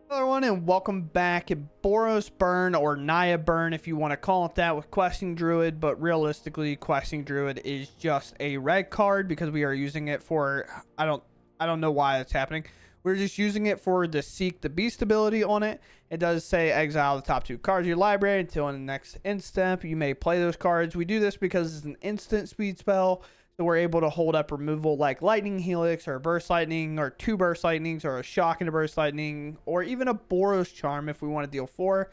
Hello everyone and welcome back at Boros Burn, or Naya Burn if you want to call it that, with Questing Druid. But realistically, Questing Druid is just a red card because we are using it for, I don't know why it's happening. We're just using it for the Seek the Beast ability on it. It does say exile the top 2 cards of your library until in the next end step you may play those cards. We do this because it's an instant speed spell, so we're able to hold up removal like Lightning Helix or Burst Lightning or 2 Burst Lightnings or a Shock into Burst Lightning or even a Boros Charm if we want to deal 4.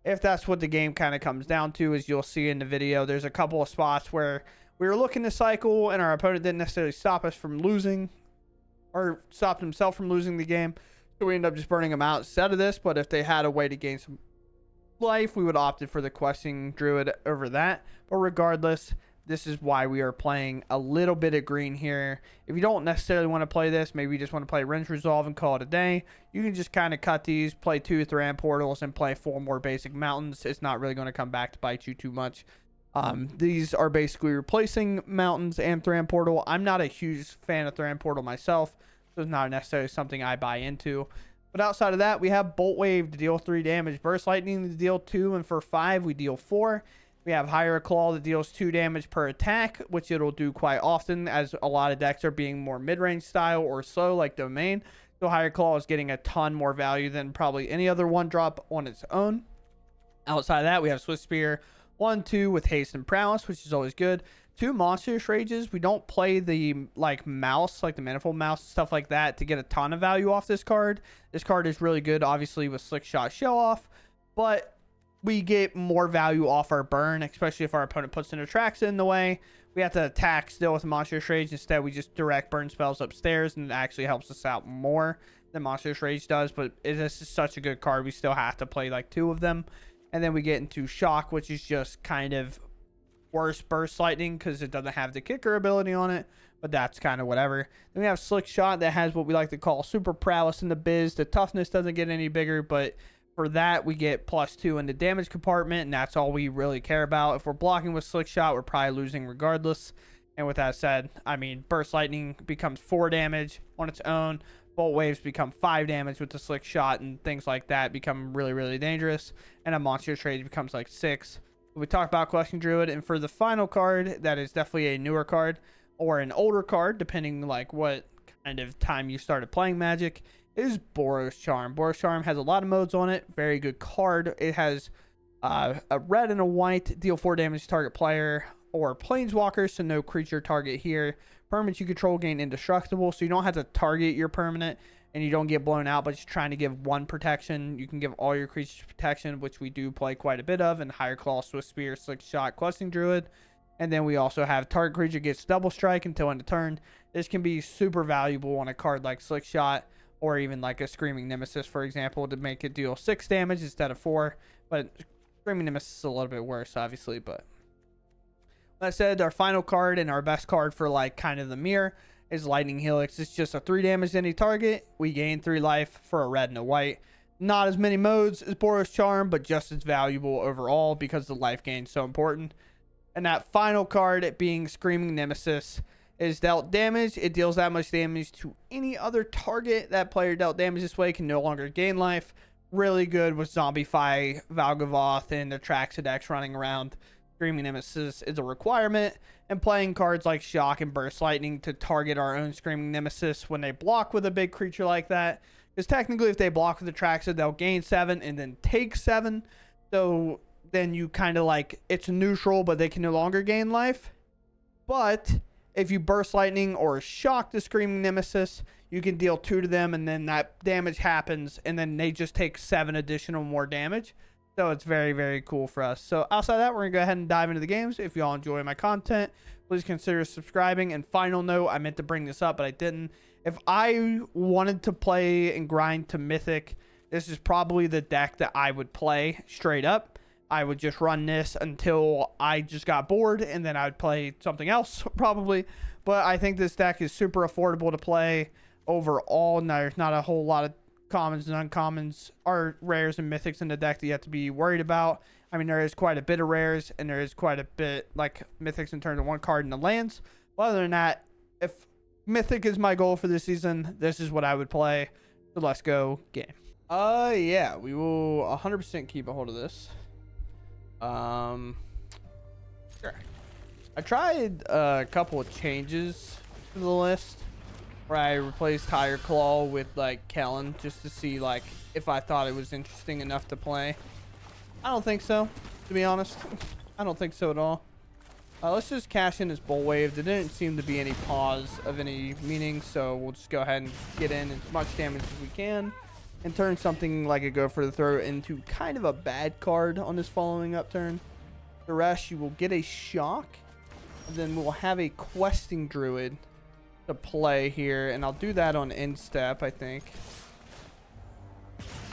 If that's what the game kind of comes down to, as you'll see in the video, there's a couple of spots where we were looking to cycle and our opponent didn't necessarily stop us from losing or stopped himself from losing the game. So we ended up just burning them out instead of this. But if they had a way to gain some life, we would have opted for the Questing Druid over that. But regardless, this is why we are playing a little bit of green here. If you don't necessarily want to play this, maybe you just want to play Rinse Resolve and call it a day, you can just kind of cut these, play 2 Thran Portals, and play 4 more basic mountains. It's not really going to come back to bite you too much. These are basically replacing mountains and Thran Portal. I'm not a huge fan of Thran Portal myself, so it's not necessarily something I buy into. But outside of that, we have Boltwave to deal 3 damage, Burst Lightning to deal 2, and for 5 we deal 4. We have Higher Claw that deals 2 damage per attack, which it'll do quite often, as a lot of decks are being more mid-range style or slow like Domain. So Higher Claw is getting a ton more value than probably any other 1-drop on its own. Outside of that, we have Swiftspear 1-2 with Haste and Prowess, which is always good. 2 Monstrous Rages. We don't play the mouse, like the Manifold Mouse, stuff like that, to get a ton of value off this card. This card is really good, obviously, with Slickshot Show-Off, but we get more value off our burn, especially if our opponent puts an Atraxa in the way. We have to attack still with Monstrous Rage. Instead, we just direct burn spells upstairs, and it actually helps us out more than Monstrous Rage does. But this is such a good card, we still have to play like 2 of them. And then we get into Shock, which is just kind of worse Burst Lightning because it doesn't have the kicker ability on it, but that's kind of whatever. Then we have Slickshot that has what we like to call super prowess in the biz. The toughness doesn't get any bigger, but for that, we get +2 in the damage compartment, and that's all we really care about. If we're blocking with Slickshot, we're probably losing regardless. And with that said, I mean, Burst Lightning becomes 4 damage on its own. Bolt Waves become 5 damage with the Slickshot, and things like that become really, really dangerous. And a Monstrous Rage becomes like 6. We talked about Questing Druid, and for the final card, that is definitely a newer card or an older card, depending like what kind of time you started playing Magic, is Boros Charm. Boros Charm has a lot of modes on it. Very good card. It has a red and a white, deal 4 damage to target player or planeswalker, so no creature target here. Permanents you control gain indestructible, so you don't have to target your permanent and you don't get blown out, but just trying to give 1 protection. You can give all your creatures protection, which we do play quite a bit of, and Higher Claw, Swiftspear, Slickshot, Questing Druid. And then we also have target creature gets double strike until end of turn. This can be super valuable on a card like Slickshot, or even like a Screaming Nemesis, for example, to make it deal 6 damage instead of 4. But Screaming Nemesis is a little bit worse, obviously. But that said, our final card and our best card for like kind of the mirror is Lightning Helix. It's just a 3 damage to any target. We gain 3 life for a red and a white. Not as many modes as Boros Charm, but just as valuable overall because the life gain is so important. And that final card, it being Screaming Nemesis, is dealt damage. It deals that much damage to any other target. That player dealt damage this way can no longer gain life. Really good with Zombify, Valgavoth, and Atraxa decks running around. Screaming Nemesis is a requirement, and playing cards like Shock and Burst Lightning to target our own Screaming Nemesis when they block with a big creature like that. Because technically if they block with Atraxa, they'll gain 7 and then take 7. So then you kind of like, it's neutral, but they can no longer gain life. But if you Burst Lightning or Shock the Screaming Nemesis, you can deal 2 to them, and then that damage happens, and then they just take 7 additional more damage. So it's very, very cool for us. So outside of that, we're going to go ahead and dive into the games. If y'all enjoy my content, please consider subscribing. And final note, I meant to bring this up, but I didn't. If I wanted to play and grind to Mythic, this is probably the deck that I would play straight up. I would just run this until I just got bored, and then I would play something else probably. But I think this deck is super affordable to play overall. And there's not a whole lot of commons and uncommons or rares and mythics in the deck that you have to be worried about. I mean, there is quite a bit of rares, and there is quite a bit like mythics in terms of 1 card in the lands. But other than that, if Mythic is my goal for this season, this is what I would play. So let's go game. Yeah, we will 100% keep a hold of this. Sure. I tried a couple of changes to the list where I replaced Higher Claw with like Kellen just to see like if I thought it was interesting enough to play. I don't think so, to be honest. I don't think so at all. Let's just cash in this Boltwave. There didn't seem to be any pause of any meaning, so we'll just go ahead and get in as much damage as we can and turn something like a Go for the Throat into kind of a bad card on this following up turn. The rest, you will get a Shock, and then we'll have a Questing Druid to play here, and I'll do that on end step, I think.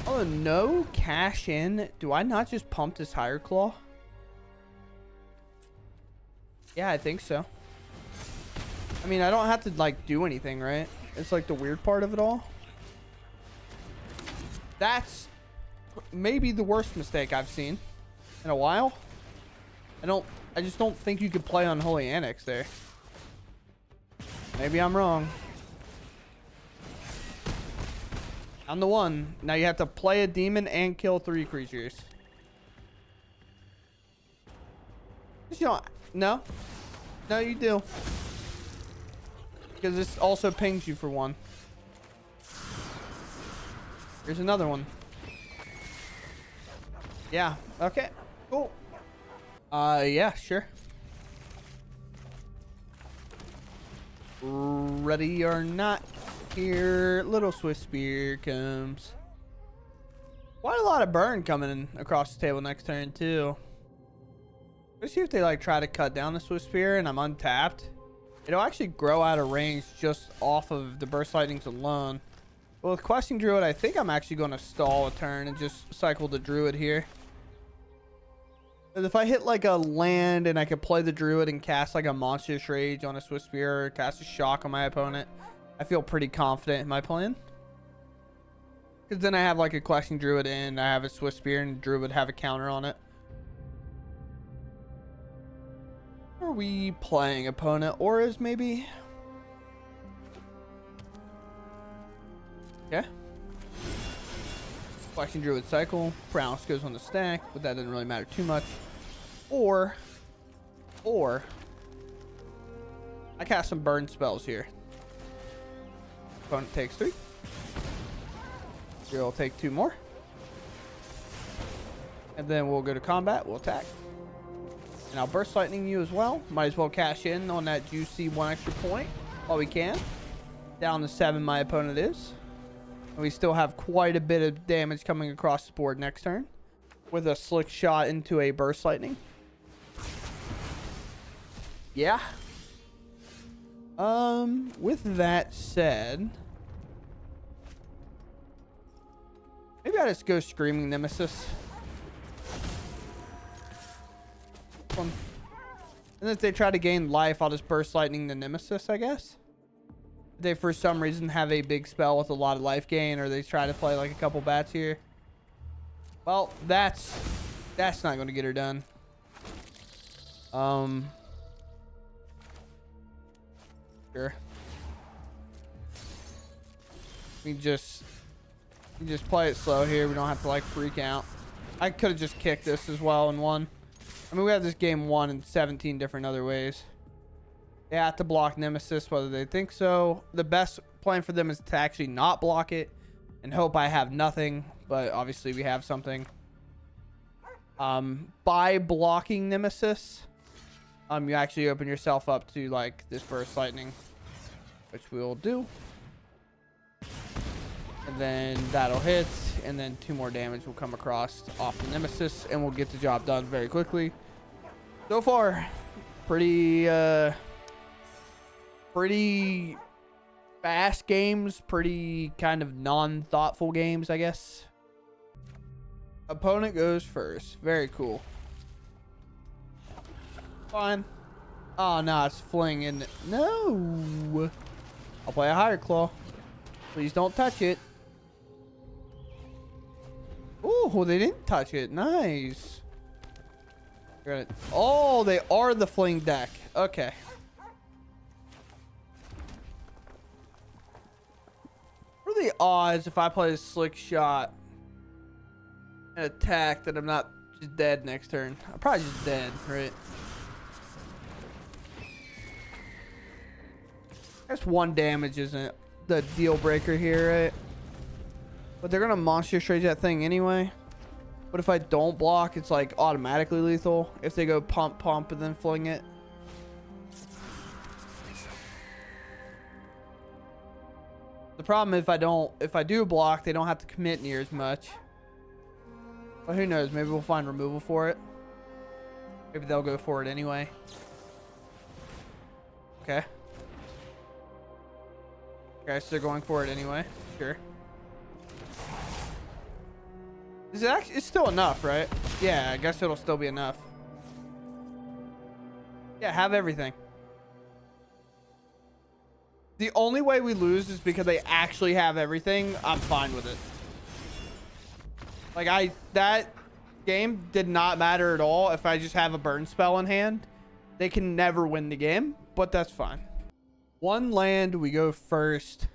Oh, no cash in. Do I not just pump this Higher Claw? Yeah, I think so. I mean, I don't have to like do anything, right? It's like the weird part of it all. That's maybe the worst mistake I've seen in a while. I just don't think you could play Unholy Annex there. Maybe I'm wrong. I'm the one. Now you have to play a demon and kill 3 creatures. You don't, no. No, you do. Because this also pings you for 1. Here's another one. Yeah. Okay. Cool. Yeah, sure. Ready or not, here little Swiftspear comes. Quite a lot of burn coming in across the table next turn too. Let's see if they like try to cut down the Swiftspear and I'm untapped. It'll actually grow out of range just off of the Burst Lightnings alone. But with Questing Druid, I think I'm actually going to stall a turn and just cycle the Druid here. Because if I hit like a land and I could play the Druid and cast like a Monstrous Rage on a Swiftspear or cast a Shock on my opponent, I feel pretty confident in my plan. Because then I have like a Questing Druid in, I have a Swiftspear, and Druid would have a counter on it. Are we playing opponent auras maybe? Okay. Questing Druid cycle. Prounce goes on the stack, but that doesn't really matter too much. Or I cast some burn spells here. Opponent takes 3. Here will take 2 more. And then we'll go to combat. We'll attack. And I'll Burst Lightning you as well. Might as well cash in on that juicy 1 extra point while we can. Down to 7 my opponent is. And we still have quite a bit of damage coming across the board next turn. With a Slick Shot into a Burst Lightning. Yeah. With that said, maybe I just go Screaming Nemesis. And if they try to gain life, I'll just Burst Lightning the Nemesis, I guess. If they for some reason have a big spell with a lot of life gain, or they try to play like a couple bats here. Well, that's not going to get her done. Sure. We just play it slow here. We don't have to like freak out. I could have just kicked this as well and won. I mean, we have this game won in 17 different other ways. They have to block Nemesis, whether they think so. The best plan for them is to actually not block it and hope I have nothing. But obviously we have something. By blocking Nemesis, you actually open yourself up to like this Burst Lightning, which we will do. And then that'll hit, and then 2 more damage will come across off the Nemesis, and we'll get the job done very quickly. So far, pretty fast games, pretty kind of non-thoughtful games, I guess. Opponent goes first. Very cool. Fine. Oh, no, it's fling in. No. I'll play a Higher Claw. Please don't touch it. Oh, they didn't touch it. Nice. Oh, they are the fling deck. Okay. What are the odds if I play a Slick Shot an attack that I'm not just dead next turn. I'm probably just dead, right? That's 1 damage isn't the deal breaker here, right? But they're gonna Monstrous Rage that thing anyway. But if I don't block, it's like automatically lethal. If they go pump, pump, and then fling it. The problem if I do block, they don't have to commit near as much. But who knows? Maybe we'll find removal for it. Maybe they'll go for it anyway. Okay. Okay, so they're going for it anyway. Sure. Is it actually? It's still enough, right? Yeah, I guess it'll still be enough. Yeah, have everything. The only way we lose is because they actually have everything. I'm fine with it. Like that game did not matter at all. If I just have a burn spell in hand, they can never win the game, but that's fine. 1 land, we go first.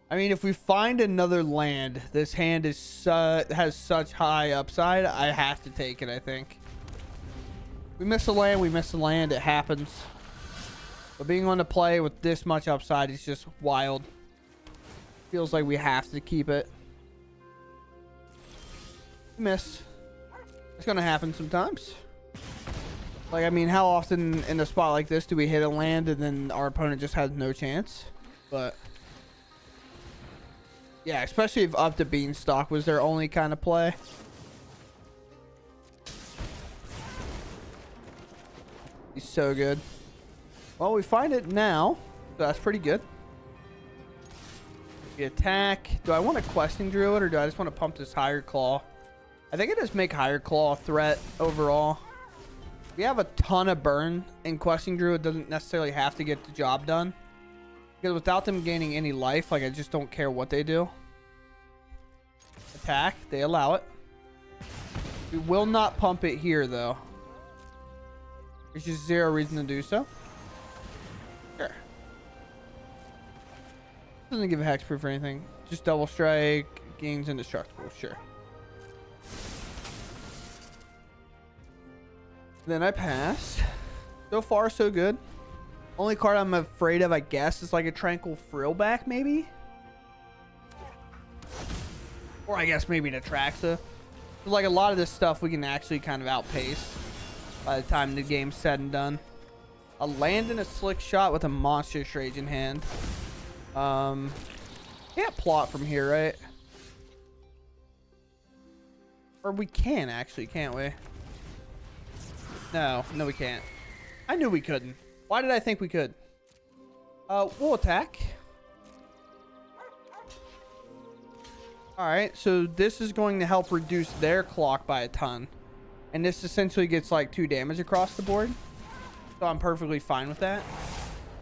I mean, if we find another land, this hand is has such high upside. I have to take it, I think. We miss a land, we miss a land. It happens. But being on the play with this much upside is just wild. Feels like we have to keep it. We miss. It's going to happen sometimes. Like, I mean, how often in a spot like this do we hit a land and then our opponent just has no chance? But yeah, especially if Up the Beanstalk was their only kind of play. He's so good. Well, we find it now. So that's pretty good. We attack. Do I want a Questing Druid or do I just want to pump this Higher Claw? I think I just make Higher Claw a threat overall. We have a ton of burn, and Questing Druid doesn't necessarily have to get the job done. Because without them gaining any life, like, I just don't care what they do. Attack. They allow it. We will not pump it here, though. There's just 0 reason to do so. Sure. Doesn't give a hexproof or anything. Just double strike, gains indestructible. Sure. Then I pass. So far, so good. Only card I'm afraid of, I guess, is like a Tranquil Frillback, maybe? Or I guess maybe an Atraxa. Like, a lot of this stuff we can actually kind of outpace by the time the game's said and done. A land and a Slickshot with a Monstrous Rage in hand. Can't plot from here, right? Or we can, actually, can't we? No, we can't. I knew we couldn't. Why did I think we could? We'll attack. Alright, so this is going to help reduce their clock by a ton. And this essentially gets like 2 damage across the board. So I'm perfectly fine with that.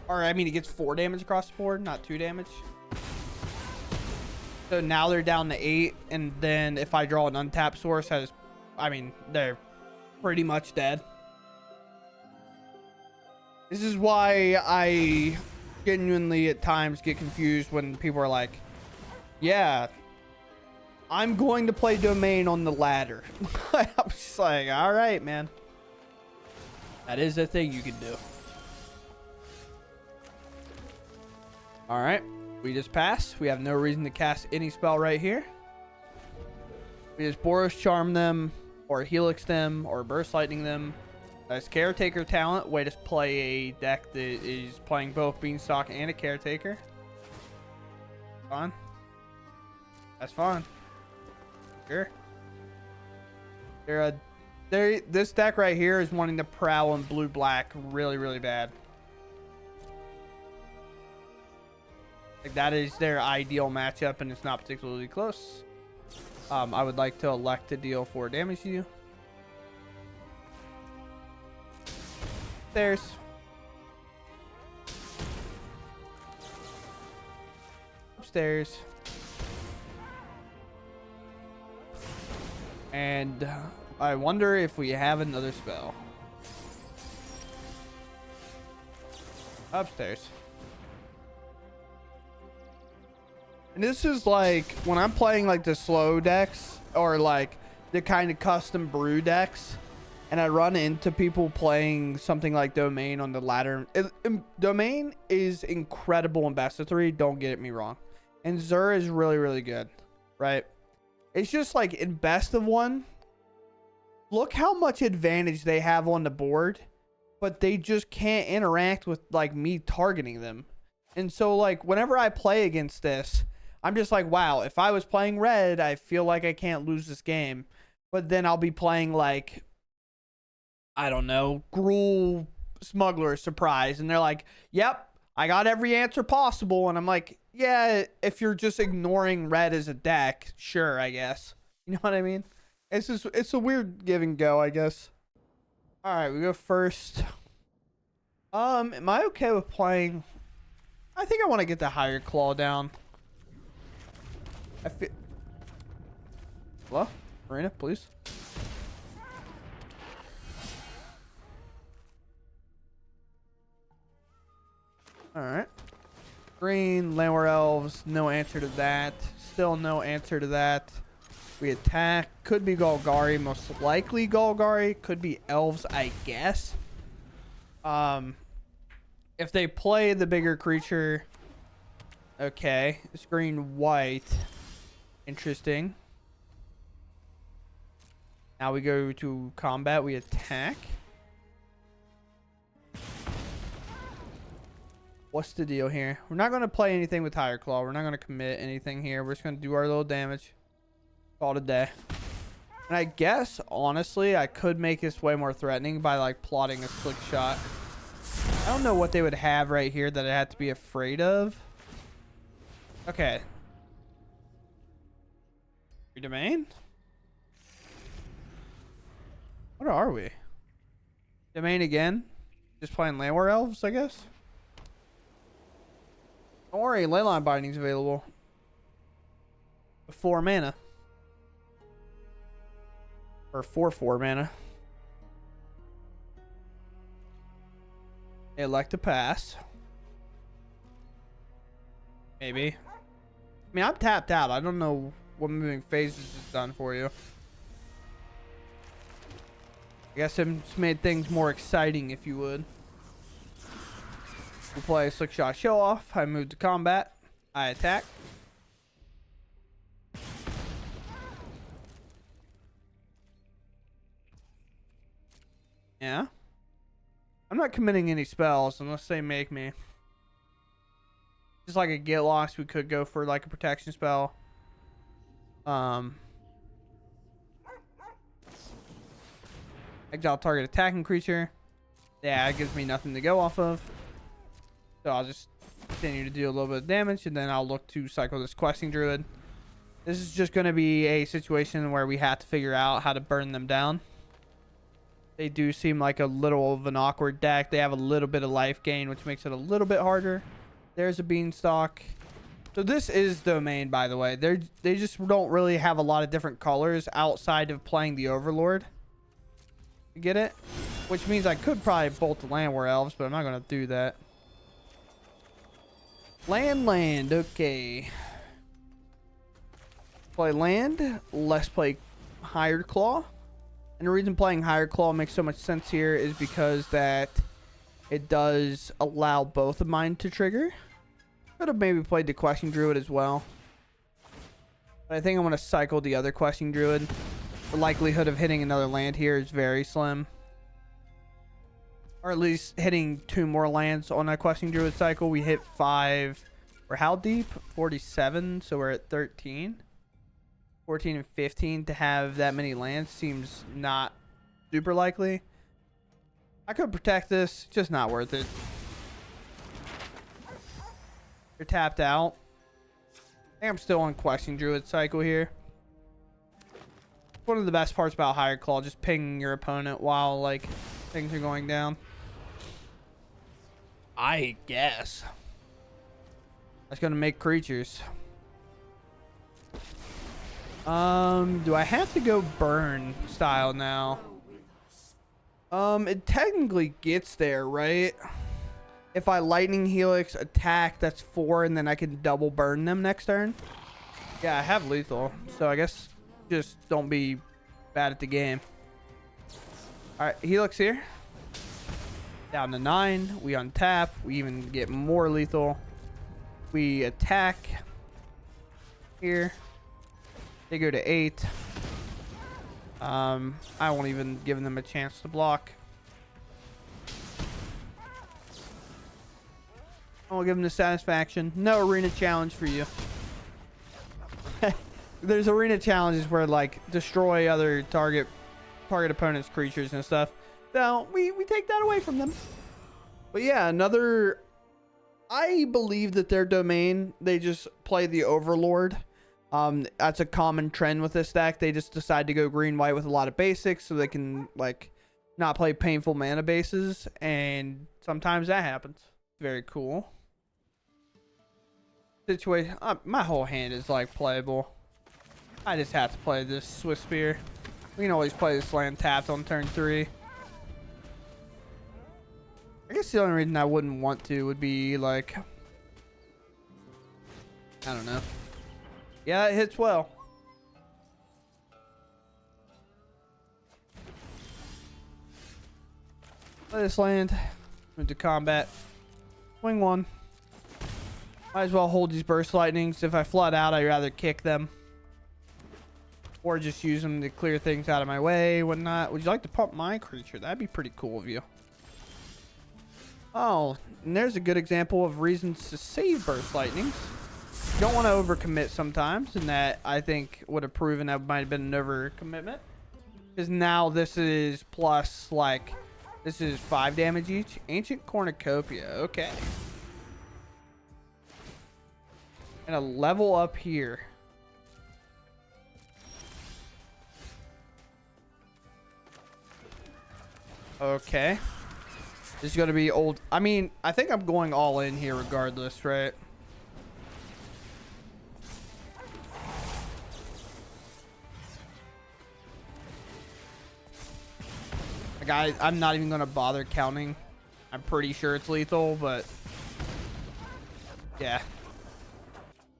Or, I mean, it gets 4 damage across the board, not 2 damage. So now they're down to 8. And then if I draw an untapped source, I mean, they're pretty much dead. This is why I genuinely at times get confused when people are like, yeah, I'm going to play Domain on the ladder. I'm just like, all right, man. That is a thing you can do. All right. We just pass. We have no reason to cast any spell right here. We just Boros Charm them, or Helix them, or Burst Lightning them. That's Caretaker talent. Way to play a deck that is playing both Beanstalk and a Caretaker. Fun. That's fun. Sure. This deck right here is wanting to prowl in blue-black really, really bad. Like, that is their ideal matchup, and it's not particularly close. I would like to elect to deal 4 damage to you. There's. Upstairs. And I wonder if we have another spell. Upstairs. And this is like when I'm playing like the slow decks, or like the kind of custom brew decks, and I run into people playing something like Domain on the ladder. Domain is incredible in best of 3, don't get me wrong, and Zur is really, really good, right? It's just like in best of 1, look how much advantage they have on the board, but they just can't interact with like me targeting them. And so like whenever I play against this, I'm just like, wow, if I was playing red, I feel like I can't lose this game. But then I'll be playing like, I don't know, Gruul Smuggler Surprise, and they're like, yep, I got every answer possible. And I'm like, yeah, if you're just ignoring red as a deck, sure, I guess. You know what I mean? It's a weird give and go, I guess. All right, we go first. Am I okay with playing? I think I want to get the higher claw down. I feel. Hello, Marina, please. All right. Green, Landware Elves, no answer to that. Still no answer to that. We attack. Could be Golgari, most likely Golgari. Could be Elves, I guess. If they play the bigger creature, okay. It's green, white. Interesting. Now we go to combat. We attack. What's the deal here? We're not going to play anything with Higher Claw. We're not going to commit anything here. We're just going to do our little damage. Call it a day. And I guess, honestly, I could make this way more threatening by, like, plotting a slick shot. I don't know what they would have right here that I had to be afraid of. Okay. Free domain? What are we? Domain again? Just playing Landware Elves, I guess? Don't worry, Leyline Binding's available. 4 mana. Or 4 mana. Elect to pass. Maybe. I mean, I'm tapped out. I don't know what moving phases has done for you. I guess it's made things more exciting, if you would. We play Slickshot Show-Off. I move to combat. I attack. Yeah. I'm not committing any spells unless they make me. Just like a Get Lost, we could go for like a protection spell. Exile target attacking creature. Yeah, it gives me nothing to go off of. So I'll just continue to do a little bit of damage, and then I'll look to cycle this Questing Druid. This is just going to be a situation where we have to figure out how to burn them down. They do seem like a little of an awkward deck. They have a little bit of life gain, which makes it a little bit harder. There's a Beanstalk. So this is Domain, by the way. They just don't really have a lot of different colors outside of playing the Overlord. You get it? Which means I could probably bolt the Landware Elves, but I'm not going to do that. Land. Okay. Play land. Let's play Higher Claw. And the reason playing Higher Claw makes so much sense here is because that it does allow both of mine to trigger. Could have maybe played the Questing Druid as well. But I think I'm going to cycle the other Questing Druid. The likelihood of hitting another land here is very slim. Or at least hitting 2 more lands on that Questing Druid cycle. We hit 5. We're how deep? 47. So we're at 13. 14 and 15 to have that many lands seems not super likely. I could protect this, just not worth it. You're tapped out. I think I'm still on Questing Druid cycle here. One of the best parts about Higher Claw, just pinging your opponent while like things are going down. I guess. That's gonna make creatures. Do I have to go burn style now? It technically gets there, right? If I Lightning Helix attack, that's 4, and then I can double burn them next turn. Yeah, I have lethal, so I guess just don't bad at the game. All right, Helix here. Down to 9. We untap. We even get more lethal. We attack here. They go to 8. I won't even give them a chance to block. I won't give them the satisfaction. No arena challenge for you. There's arena challenges where like destroy other target opponents' creatures and stuff. So we take that away from them. But yeah, another. I believe that their domain, they just play the Overlord. That's a common trend with this deck. They just decide to go green white with a lot of basics so they can like not play painful mana bases, and sometimes that happens. Very cool. Situation. My whole hand is like playable. I just have to play this Swiftspear. We can always play this land tapped on turn 3. I guess the only reason I wouldn't want to would be like, I don't know. Yeah, it hits well. Play this land. Move to combat. Swing 1. Might as well hold these burst lightnings. If I flood out, I'd rather kick them. Or just use them to clear things out of my way, whatnot. Would you like to pump my creature? That'd be pretty cool of you. Oh, and there's a good example of reasons to save burst lightnings. You don't want to overcommit sometimes, and that I think would have proven that might have been an overcommitment. Because now this is plus, like, this is 5 damage each. Ancient Cornucopia, okay. And a level up here. Okay. This is going to be old. I mean, I think I'm going all in here regardless, right? Like, I'm not even going to bother counting. I'm pretty sure it's lethal, but yeah.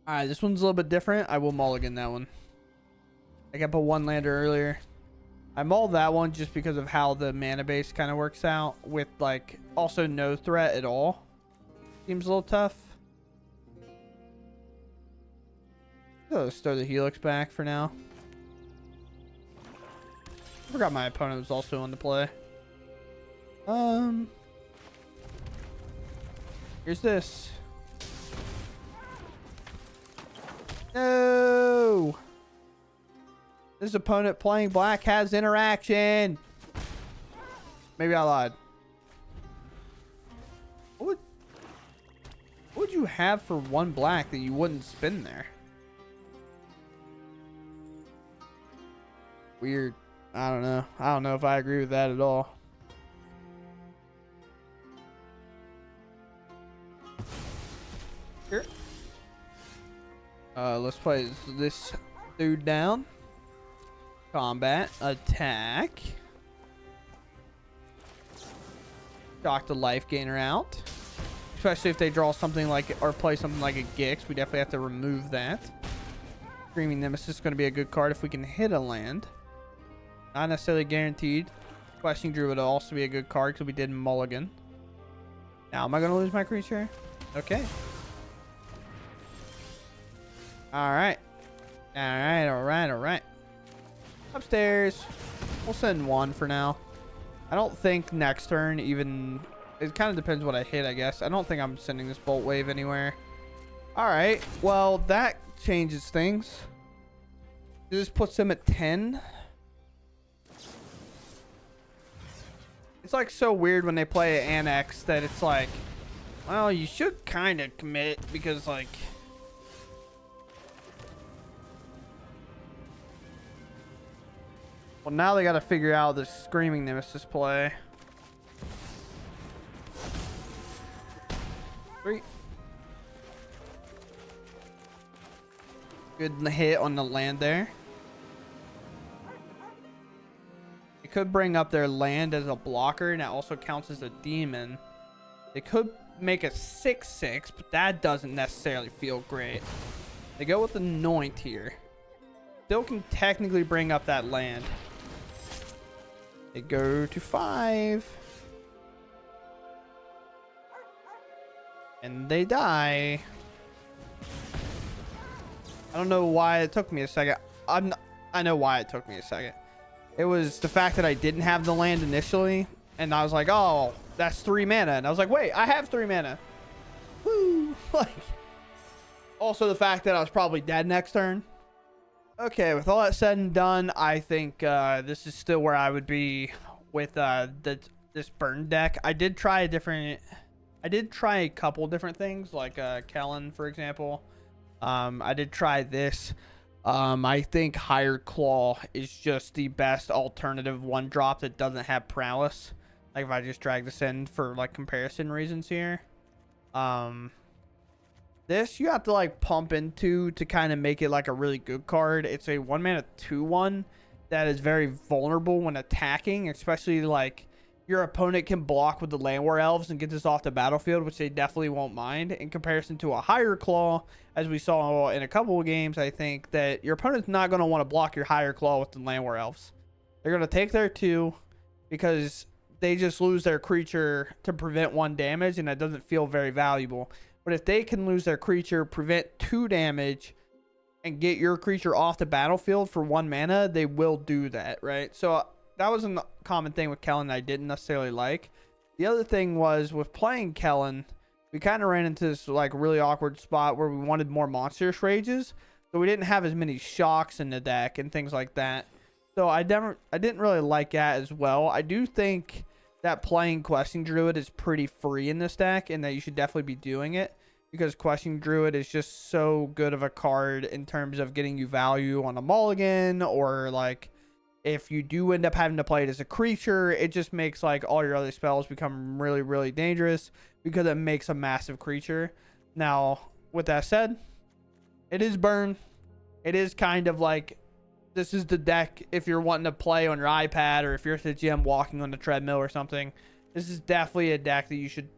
All right, this one's a little bit different. I will mulligan that one. I got a 1-lander earlier. I mulled that one just because of how the mana base kind of works out with like also no threat at all. Seems a little tough. Let's throw the Helix back for now. I forgot my opponent was also on the play. Here's this. No. This opponent playing black has interaction. Maybe I lied. What would you have for 1 black that you wouldn't spin there? Weird. I don't know. I don't know if I agree with that at all. Here. Let's play this dude down. Combat, attack. Shock the life gainer out. Especially if they draw something like, or play something like a Gix, we definitely have to remove that. Screaming Nemesis is going to be a good card if we can hit a land. Not necessarily guaranteed. Questing Druid would also be a good card because we did mulligan. Now, am I going to lose my creature? Okay. Alright. Alright. Upstairs. We'll send 1 for now. I don't think next turn even... It kind of depends what I hit, I guess. I don't think I'm sending this Boltwave anywhere. Alright. Well, that changes things. This puts them at 10. It's like so weird when they play Annex that it's like... Well, you should kind of commit because like... Well, now they got to figure out the Screaming Nemesis play. 3. Good hit on the land there. It could bring up their land as a blocker, and that also counts as a demon. They could make a 6/6, but that doesn't necessarily feel great. They go with Anoint here. Still can technically bring up that land. They go to 5. And they die. I don't know why it took me a second. I know why it took me a second. It was the fact that I didn't have the land initially. And I was like, oh, that's 3 mana. And I was like, wait, I have 3 mana. Woo. Like, also the fact that I was probably dead next turn. Okay, with all that said and done, I think this is still where I would be with this burn deck. I did try a couple different things, like Kellen, for example. I did try this. I think Higher Claw is just the best alternative 1-drop that doesn't have prowess. Like, if I just drag this in for like comparison reasons here. This you have to like pump into to kind of make it like a really good card. It's a 1-mana 2/1 that is very vulnerable when attacking, especially like your opponent can block with the Landwar Elves and get this off the battlefield, which they definitely won't mind. In comparison to a Higher Claw, as we saw in a couple of games, I think that your opponent's not going to want to block your Higher Claw with the Landwar Elves. They're going to take their 2 because they just lose their creature to prevent 1 damage, and that doesn't feel very valuable. But if they can lose their creature, prevent 2 damage, and get your creature off the battlefield for 1 mana, they will do that, right? So that was a common thing with Kellen that I didn't necessarily like. The other thing was with playing Kellen, we kind of ran into this like really awkward spot where we wanted more Monstrous Rages, so we didn't have as many shocks in the deck and things like that. So I didn't really like that as well. I do think that playing Questing Druid is pretty free in this deck, and that you should definitely be doing it, because Questing Druid is just so good of a card in terms of getting you value on a mulligan, or like if you do end up having to play it as a creature, it just makes like all your other spells become really, really dangerous because it makes a massive creature. Now, with that said, it is burn. It is kind of like, this is the deck if you're wanting to play on your iPad, or if you're at the gym walking on the treadmill or something. This is definitely a deck that you should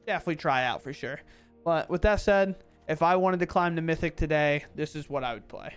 definitely try out for sure. But with that said, if I wanted to climb to Mythic today, this is what I would play.